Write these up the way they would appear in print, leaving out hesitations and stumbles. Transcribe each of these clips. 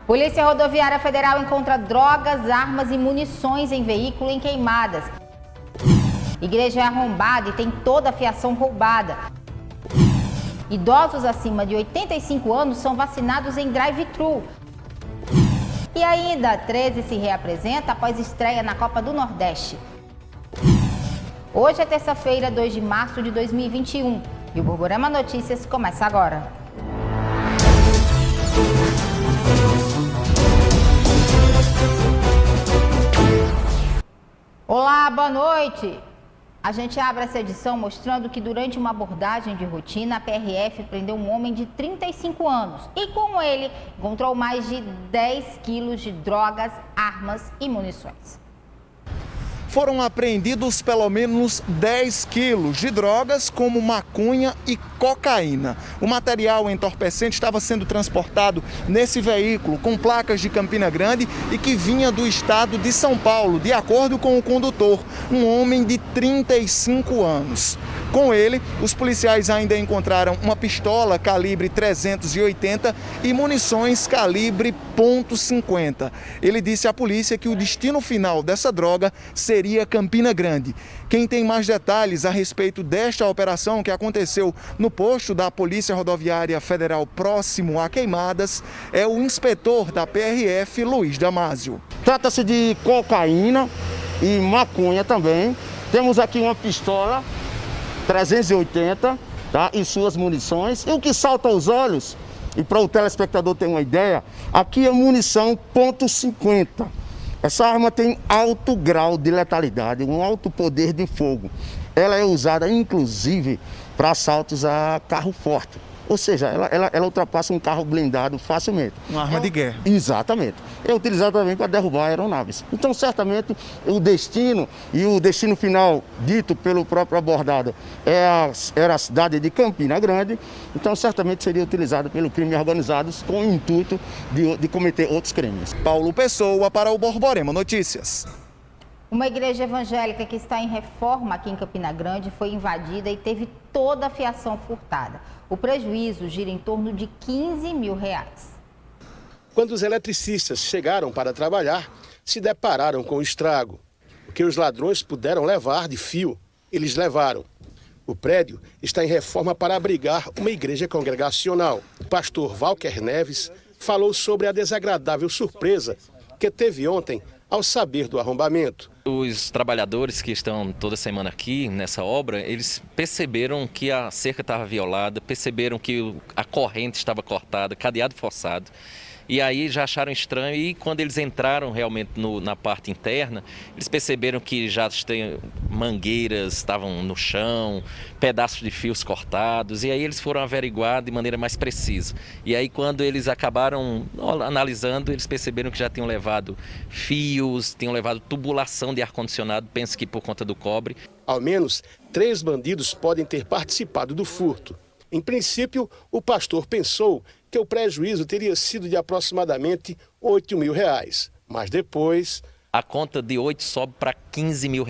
Polícia Rodoviária Federal encontra drogas, armas e munições em veículo em Queimadas. Igreja é arrombada e tem toda a fiação roubada. Idosos acima de 85 anos são vacinados em drive-thru. E ainda, 13 se reapresenta após estreia na Copa do Nordeste. Hoje é terça-feira, 2 de março de 2021 e o Borborema Notícias começa agora. Olá, boa noite! A gente abre essa edição mostrando que durante uma abordagem de rotina, a PRF prendeu um homem de 35 anos e com ele encontrou mais de 10 quilos de drogas, armas e munições. Foram apreendidos pelo menos 10 quilos de drogas como maconha e cocaína. O material entorpecente estava sendo transportado nesse veículo com placas de Campina Grande e que vinha do estado de São Paulo, de acordo com o condutor, um homem de 35 anos. Com ele, os policiais ainda encontraram uma pistola calibre 380 e munições calibre .50. Ele disse à polícia que o destino final dessa droga seria Campina Grande. Quem tem mais detalhes a respeito desta operação que aconteceu no posto da Polícia Rodoviária Federal próximo a Queimadas é o inspetor da PRF, Luiz Damásio. Trata-se de cocaína e maconha também. Temos aqui uma pistola 380, tá? E suas munições. E o que salta aos olhos, e para o telespectador ter uma ideia, aqui é munição .50. Essa arma tem alto grau de letalidade, um alto poder de fogo. Ela é usada, inclusive, para assaltos a carro forte. Ou seja, ela ultrapassa um carro blindado facilmente. Uma arma de guerra. Exatamente. É utilizada também para derrubar aeronaves. Então, certamente, o destino e o destino final dito pelo próprio abordado era a cidade de Campina Grande. Então, certamente seria utilizado pelo crime organizado com o intuito de cometer outros crimes. Paulo Pessoa para o Borborema Notícias. Uma igreja evangélica que está em reforma aqui em Campina Grande foi invadida e teve toda a fiação furtada. O prejuízo gira em torno de R$15 mil. Quando os eletricistas chegaram para trabalhar, se depararam com o estrago. O que os ladrões puderam levar de fio, eles levaram. O prédio está em reforma para abrigar uma igreja congregacional. O pastor Walker Neves falou sobre a desagradável surpresa que teve ontem ao saber do arrombamento. Os trabalhadores que estão toda semana aqui nessa obra, eles perceberam que a cerca estava violada, perceberam que a corrente estava cortada, cadeado forçado. E aí já acharam estranho e quando eles entraram realmente na parte interna, eles perceberam que já tem mangueiras estavam no chão, pedaços de fios cortados e aí eles foram averiguar de maneira mais precisa. E aí quando eles acabaram analisando, eles perceberam que já tinham levado fios, tinham levado tubulação de ar-condicionado, penso que por conta do cobre. Ao menos 3 bandidos podem ter participado do furto. Em princípio, o pastor pensou que o prejuízo teria sido de aproximadamente R$8 mil. Mas depois a conta de 8 sobe para R$15 mil.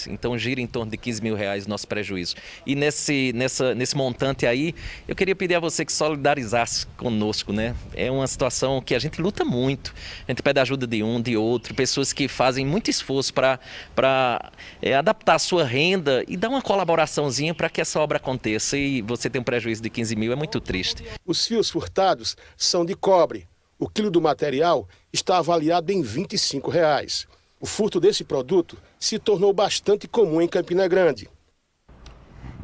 Então gira em torno de R$15 mil o nosso prejuízo. E nesse montante aí, eu queria pedir a você que solidarizasse conosco, né? É uma situação que a gente luta muito. A gente pede ajuda de um, de outro, pessoas que fazem muito esforço para adaptar a sua renda e dar uma colaboraçãozinha para que essa obra aconteça. E você tem um prejuízo de R$15 mil, é muito triste. Os fios furtados são de cobre. O quilo do material está avaliado em R$25. O furto desse produto se tornou bastante comum em Campina Grande.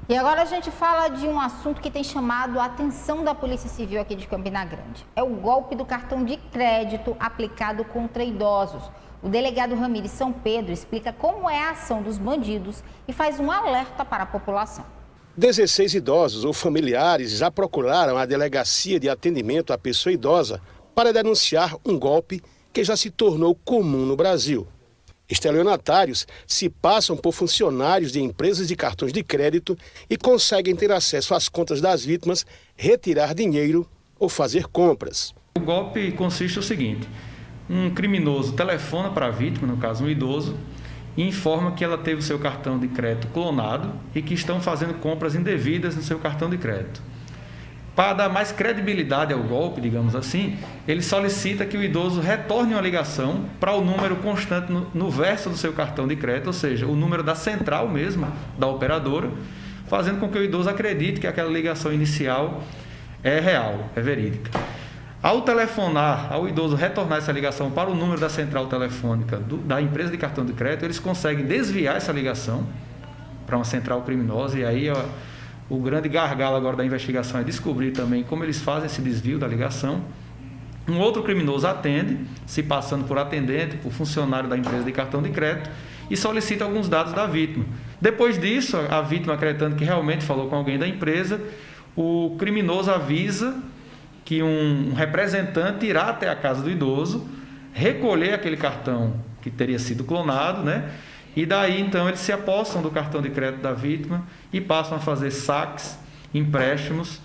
E agora a gente fala de um assunto que tem chamado a atenção da Polícia Civil aqui de Campina Grande. É o golpe do cartão de crédito aplicado contra idosos. O delegado Ramires São Pedro explica como é a ação dos bandidos e faz um alerta para a população. 16 idosos ou familiares já procuraram a Delegacia de Atendimento à Pessoa Idosa para denunciar um golpe que já se tornou comum no Brasil. Estelionatários se passam por funcionários de empresas de cartões de crédito e conseguem ter acesso às contas das vítimas, retirar dinheiro ou fazer compras. O golpe consiste no seguinte: um criminoso telefona para a vítima, no caso um idoso, e informa que ela teve o seu cartão de crédito clonado e que estão fazendo compras indevidas no seu cartão de crédito. Para dar mais credibilidade ao golpe, digamos assim, ele solicita que o idoso retorne uma ligação para o número constante no verso do seu cartão de crédito, ou seja, o número da central mesmo, da operadora, fazendo com que o idoso acredite que aquela ligação inicial é real, é verídica. Ao telefonar, ao idoso retornar essa ligação para o número da central telefônica da empresa de cartão de crédito, eles conseguem desviar essa ligação para uma central criminosa, e aí o grande gargalo agora da investigação é descobrir também como eles fazem esse desvio da ligação. Um outro criminoso atende, se passando por atendente, por funcionário da empresa de cartão de crédito, e solicita alguns dados da vítima. Depois disso, a vítima acreditando que realmente falou com alguém da empresa, o criminoso avisa que um representante irá até a casa do idoso, recolher aquele cartão que teria sido clonado, né? E daí, então, eles se apossam do cartão de crédito da vítima e passam a fazer saques, empréstimos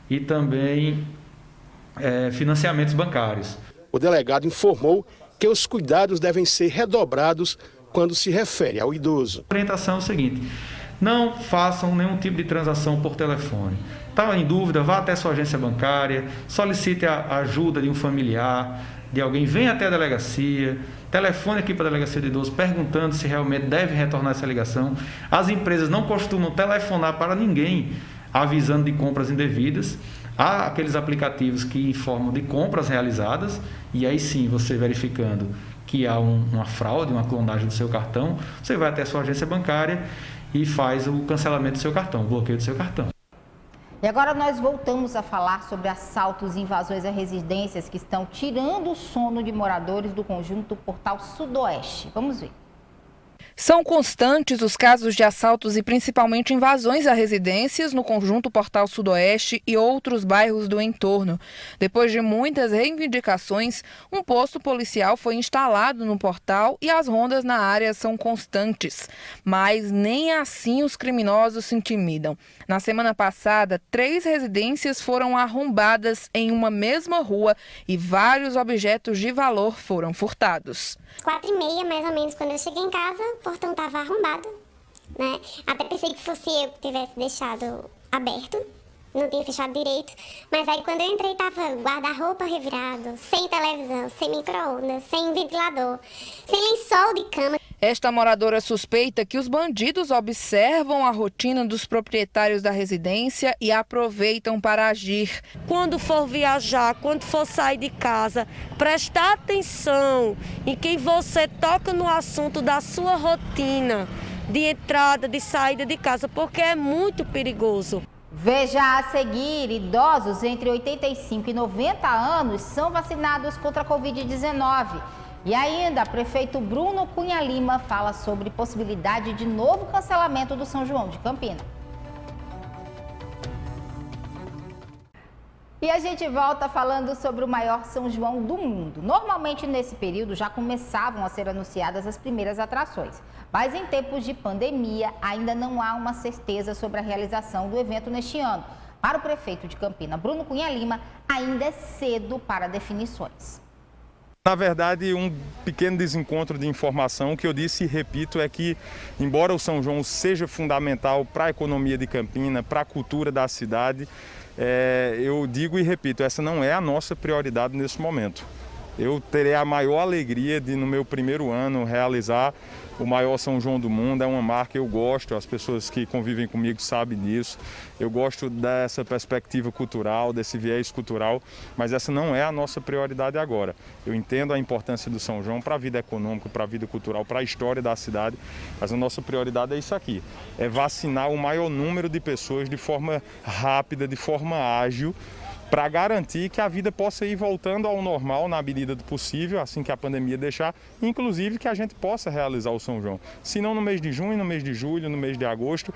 e também financiamentos bancários. O delegado informou que os cuidados devem ser redobrados quando se refere ao idoso. A orientação é o seguinte: não façam nenhum tipo de transação por telefone. Está em dúvida, vá até sua agência bancária, solicite a ajuda de um familiar, de alguém, venha até a delegacia, telefone aqui para a delegacia de idoso perguntando se realmente deve retornar essa ligação. As empresas não costumam telefonar para ninguém avisando de compras indevidas. Há aqueles aplicativos que informam de compras realizadas, e aí sim, você verificando que há uma fraude, uma clonagem do seu cartão, você vai até a sua agência bancária e faz o cancelamento do seu cartão, o bloqueio do seu cartão. E agora nós voltamos a falar sobre assaltos e invasões a residências que estão tirando o sono de moradores do conjunto Portal Sudoeste. Vamos ver. São constantes os casos de assaltos e principalmente invasões a residências no conjunto Portal Sudoeste e outros bairros do entorno. Depois de muitas reivindicações, um posto policial foi instalado no portal e as rondas na área são constantes. Mas nem assim os criminosos se intimidam. Na semana passada, 3 residências foram arrombadas em uma mesma rua e vários objetos de valor foram furtados. 4h30, mais ou menos, quando eu cheguei em casa, o portão estava arrombado, né? Até pensei que fosse eu que tivesse deixado aberto, não tinha fechado direito. Mas aí quando eu entrei, estava guarda-roupa revirado, sem televisão, sem micro-ondas, sem ventilador, sem lençol de cama. Esta moradora suspeita que os bandidos observam a rotina dos proprietários da residência e aproveitam para agir. Quando for viajar, quando for sair de casa, prestar atenção em quem você toca no assunto da sua rotina de entrada, de saída de casa, porque é muito perigoso. Veja a seguir: idosos entre 85 e 90 anos são vacinados contra a Covid-19. E ainda, prefeito Bruno Cunha Lima fala sobre possibilidade de novo cancelamento do São João de Campina. E a gente volta falando sobre o maior São João do mundo. Normalmente, nesse período, já começavam a ser anunciadas as primeiras atrações. Mas em tempos de pandemia, ainda não há uma certeza sobre a realização do evento neste ano. Para o prefeito de Campina, Bruno Cunha Lima, ainda é cedo para definições. Na verdade, um pequeno desencontro de informação. O que eu disse e repito é que, embora o São João seja fundamental para a economia de Campina, para a cultura da cidade, eu digo e repito, essa não é a nossa prioridade nesse momento. Eu terei a maior alegria de, no meu primeiro ano, realizar o maior São João do mundo. É uma marca que eu gosto, as pessoas que convivem comigo sabem disso. Eu gosto dessa perspectiva cultural, desse viés cultural, mas essa não é a nossa prioridade agora. Eu entendo a importância do São João para a vida econômica, para a vida cultural, para a história da cidade, mas a nossa prioridade é isso aqui, é vacinar o maior número de pessoas de forma rápida, de forma ágil, para garantir que a vida possa ir voltando ao normal na medida do possível, assim que a pandemia deixar, inclusive que a gente possa realizar o São João. Se não no mês de junho, no mês de julho, no mês de agosto,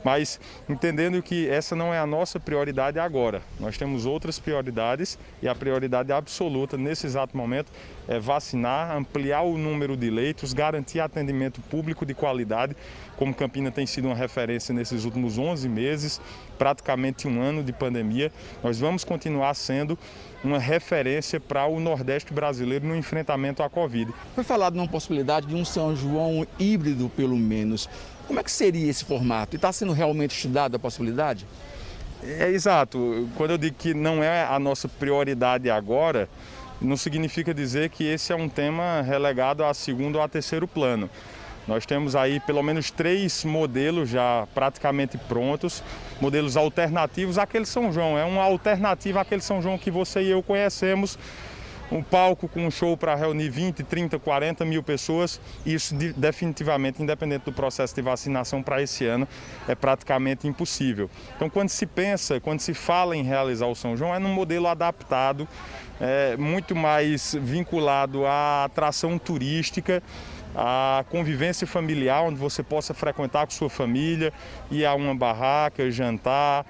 mas entendendo que essa não é a nossa prioridade agora. Nós temos outras prioridades e a prioridade absoluta nesse exato momento é vacinar, ampliar o número de leitos, garantir atendimento público de qualidade, como Campina tem sido uma referência nesses últimos 11 meses, praticamente um ano de pandemia. Nós vamos continuar sendo uma referência para o Nordeste brasileiro no enfrentamento à Covid. Foi falado numa possibilidade de um São João híbrido, pelo menos. Como é que seria esse formato? E está sendo realmente estudada a possibilidade? Exato. Quando eu digo que não é a nossa prioridade agora, não significa dizer que esse é um tema relegado a segundo ou a terceiro plano. Nós temos aí pelo menos 3 modelos já praticamente prontos, modelos alternativos àquele São João. É uma alternativa àquele São João que você e eu conhecemos, um palco com um show para reunir 20, 30, 40 mil pessoas. Isso definitivamente, independente do processo de vacinação para esse ano, é praticamente impossível. Então, quando se fala em realizar o São João, é num modelo adaptado, muito mais vinculado à atração turística, a convivência familiar, onde você possa frequentar com sua família, ir a uma barraca, jantar,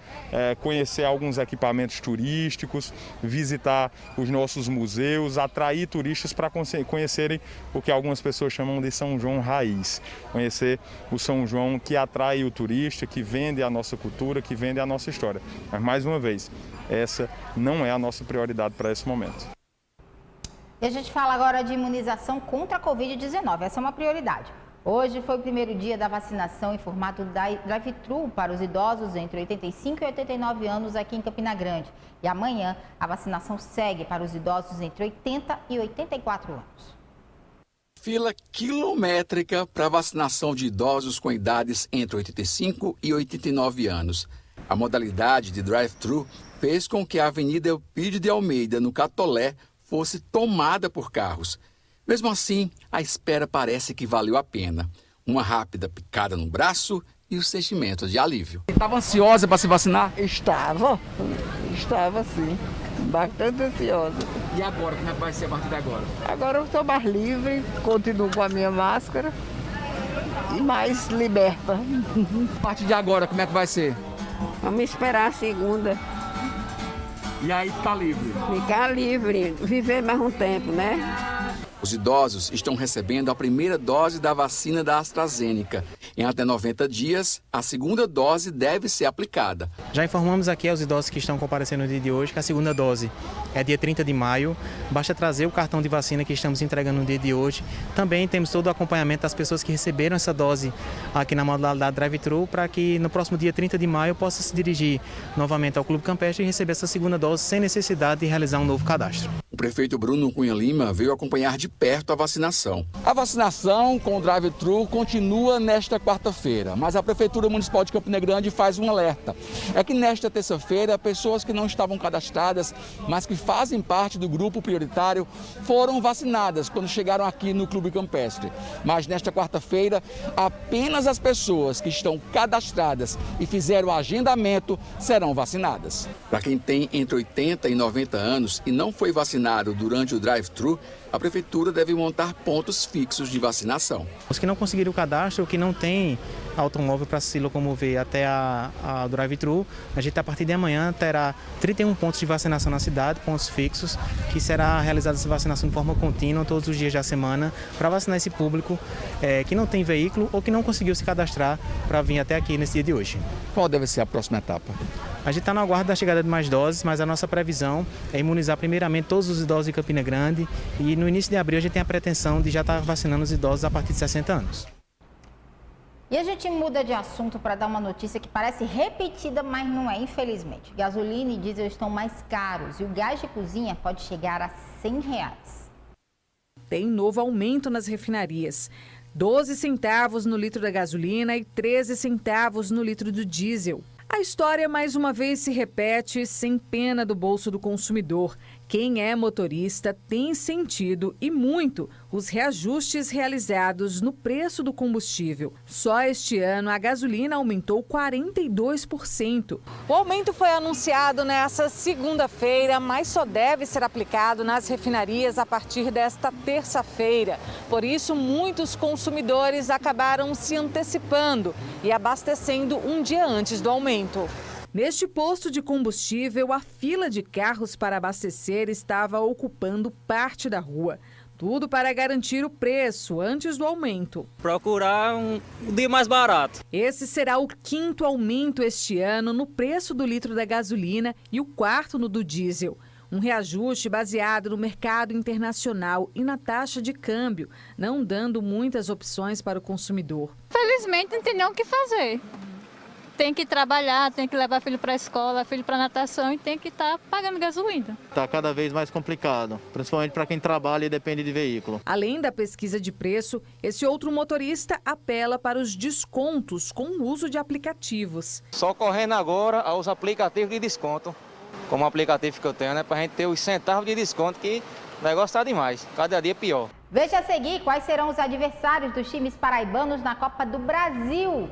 conhecer alguns equipamentos turísticos, visitar os nossos museus, atrair turistas para conhecerem o que algumas pessoas chamam de São João raiz. Conhecer o São João que atrai o turista, que vende a nossa cultura, que vende a nossa história. Mas, mais uma vez, essa não é a nossa prioridade para esse momento. E a gente fala agora de imunização contra a Covid-19. Essa é uma prioridade. Hoje foi o primeiro dia da vacinação em formato drive-thru para os idosos entre 85 e 89 anos aqui em Campina Grande. E amanhã a vacinação segue para os idosos entre 80 e 84 anos. Fila quilométrica para vacinação de idosos com idades entre 85 e 89 anos. A modalidade de drive-thru fez com que a Avenida Eupídio de Almeida, no Catolé, fosse tomada por carros. Mesmo assim, a espera parece que valeu a pena. Uma rápida picada no braço e o sentimento de alívio. Estava ansiosa para se vacinar? Estava sim, bastante ansiosa. E agora, como é que vai ser a partir de agora? Agora eu estou mais livre, continuo com a minha máscara e mais liberta. A partir de agora, como é que vai ser? Vamos esperar a segunda. E aí ficar livre? Ficar livre, viver mais um tempo, né? Os idosos estão recebendo a primeira dose da vacina da AstraZeneca. Em até 90 dias, a segunda dose deve ser aplicada. Já informamos aqui aos idosos que estão comparecendo no dia de hoje que a segunda dose é dia 30 de maio. Basta trazer o cartão de vacina que estamos entregando no dia de hoje. Também temos todo o acompanhamento das pessoas que receberam essa dose aqui na modalidade drive-thru para que no próximo dia 30 de maio possa se dirigir novamente ao Clube Campestre e receber essa segunda dose sem necessidade de realizar um novo cadastro. O prefeito Bruno Cunha Lima veio acompanhar de perto a vacinação. A vacinação com o drive-thru continua nesta quarta-feira, mas a Prefeitura Municipal de Campina Grande faz um alerta. É que nesta terça-feira, pessoas que não estavam cadastradas, mas que fazem parte do grupo prioritário, foram vacinadas quando chegaram aqui no Clube Campestre. Mas nesta quarta-feira, apenas as pessoas que estão cadastradas e fizeram o agendamento serão vacinadas. Para quem tem entre 80 e 90 anos e não foi vacinado durante o drive-thru, a Prefeitura deve montar pontos fixos de vacinação. Os que não conseguiram o cadastro, que não tem automóvel para se locomover até a drive-thru, a gente a partir de amanhã terá 31 pontos de vacinação na cidade, pontos fixos, que será realizada essa vacinação de forma contínua todos os dias da semana para vacinar esse público que não tem veículo ou que não conseguiu se cadastrar para vir até aqui nesse dia de hoje. Qual deve ser a próxima etapa? A gente está no aguardo da chegada de mais doses, mas a nossa previsão é imunizar primeiramente todos os idosos de Campina Grande e no início de abril a gente tem a pretensão de já estar vacinando os idosos a partir de 60 anos. E a gente muda de assunto para dar uma notícia que parece repetida, mas não é, infelizmente. Gasolina e diesel estão mais caros e o gás de cozinha pode chegar a R$100. Tem novo aumento nas refinarias. 12 centavos no litro da gasolina e 13 centavos no litro do diesel. A história mais uma vez se repete sem pena do bolso do consumidor. Quem é motorista tem sentido e muito os reajustes realizados no preço do combustível. Só este ano a gasolina aumentou 42%. O aumento foi anunciado nesta segunda-feira, mas só deve ser aplicado nas refinarias a partir desta terça-feira. Por isso, muitos consumidores acabaram se antecipando e abastecendo um dia antes do aumento. Neste posto de combustível, a fila de carros para abastecer estava ocupando parte da rua. Tudo para garantir o preço antes do aumento. Procurar um dia mais barato. Esse será o 5º aumento este ano no preço do litro da gasolina e o 4º no do diesel. Um reajuste baseado no mercado internacional e na taxa de câmbio, não dando muitas opções para o consumidor. Felizmente não tem nem o que fazer. tem que trabalhar, tem que levar filho para a escola, filho para natação e tem que estar pagando gasolina. Está cada vez mais complicado, principalmente para quem trabalha e depende de veículo. Além da pesquisa de preço, esse outro motorista apela para os descontos com o uso de aplicativos. Só correndo agora aos aplicativos de desconto, como o aplicativo que eu tenho, né, para a gente ter os centavos de desconto, que o negócio está demais, cada dia pior. Veja a seguir quais serão os adversários dos times paraibanos na Copa do Brasil.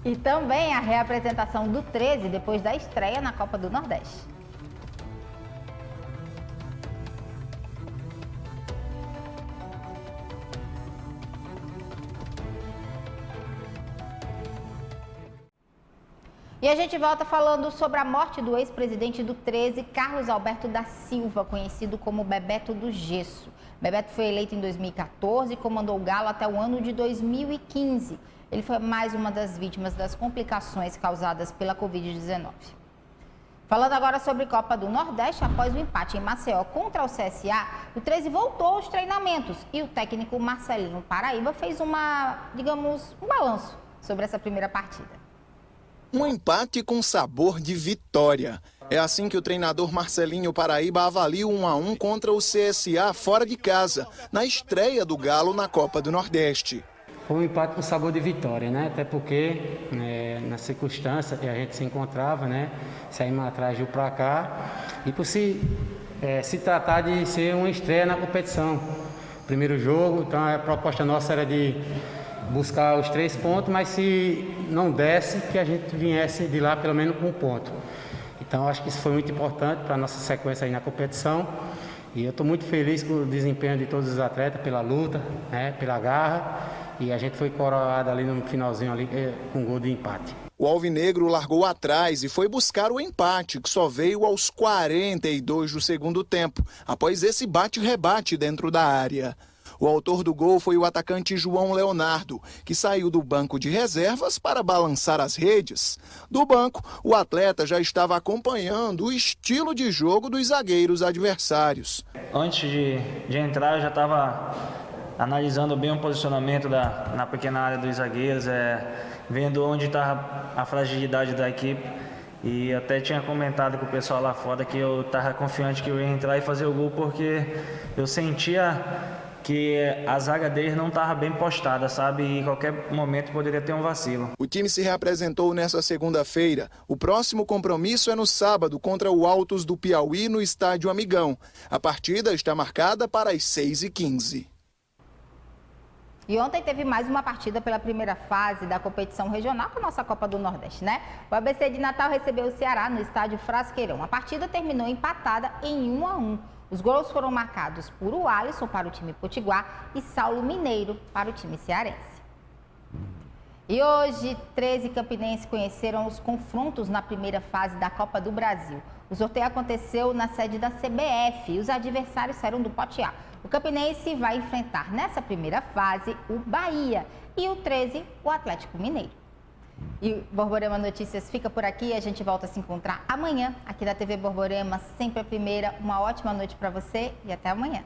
E também a reapresentação do 13 depois da estreia na Copa do Nordeste. E a gente volta falando sobre a morte do ex-presidente do 13, Carlos Alberto da Silva, conhecido como Bebeto do Gesso. Bebeto foi eleito em 2014 e comandou o Galo até o ano de 2015. Ele foi mais uma das vítimas das complicações causadas pela Covid-19. Falando agora sobre Copa do Nordeste, após o empate em Maceió contra o CSA, o 13 voltou aos treinamentos e o técnico Marcelinho Paraíba fez um balanço sobre essa primeira partida. Um empate com sabor de vitória. É assim que o treinador Marcelinho Paraíba avalia o 1-1 contra o CSA fora de casa, na estreia do Galo na Copa do Nordeste. Foi um empate com sabor de vitória, né? Até porque, na circunstância que a gente se encontrava, né? Saímos atrás do placar e por se tratar de ser uma estreia na competição. Primeiro jogo, então a proposta nossa era de buscar os 3 pontos, mas se não desse, que a gente viesse de lá pelo menos com 1 ponto. Então acho que isso foi muito importante para a nossa sequência aí na competição. E eu estou muito feliz com o desempenho de todos os atletas, pela luta, né, pela garra. E a gente foi coroado ali no finalzinho ali com um gol de empate. O alvinegro largou atrás e foi buscar o empate, que só veio aos 42 do segundo tempo, após esse bate-rebate dentro da área. O autor do gol foi o atacante João Leonardo, que saiu do banco de reservas para balançar as redes. Do banco, o atleta já estava acompanhando o estilo de jogo dos zagueiros adversários. Antes de entrar, eu já estava analisando bem o posicionamento na pequena área dos zagueiros, vendo onde estava a fragilidade da equipe. E até tinha comentado com o pessoal lá fora que eu estava confiante que eu ia entrar e fazer o gol, porque eu sentia que a zaga deles não estava bem postada, sabe? E em qualquer momento poderia ter um vacilo. O time se reapresentou nesta segunda-feira. O próximo compromisso é no sábado contra o Altos do Piauí no Estádio Amigão. A partida está marcada para as 6h15. E ontem teve mais uma partida pela primeira fase da competição regional com a nossa Copa do Nordeste, né? O ABC de Natal recebeu o Ceará no estádio Frasqueirão. A partida terminou empatada em 1-1. Os gols foram marcados por o Alisson para o time potiguar e Saulo Mineiro para o time cearense. E hoje, 13 campinenses conheceram os confrontos na primeira fase da Copa do Brasil. O sorteio aconteceu na sede da CBF e os adversários saíram do pote A. O campinense vai enfrentar nessa primeira fase o Bahia e o 13, o Atlético Mineiro. E o Borborema Notícias fica por aqui. A gente volta a se encontrar amanhã aqui na TV Borborema, sempre a primeira. Uma ótima noite para você e até amanhã.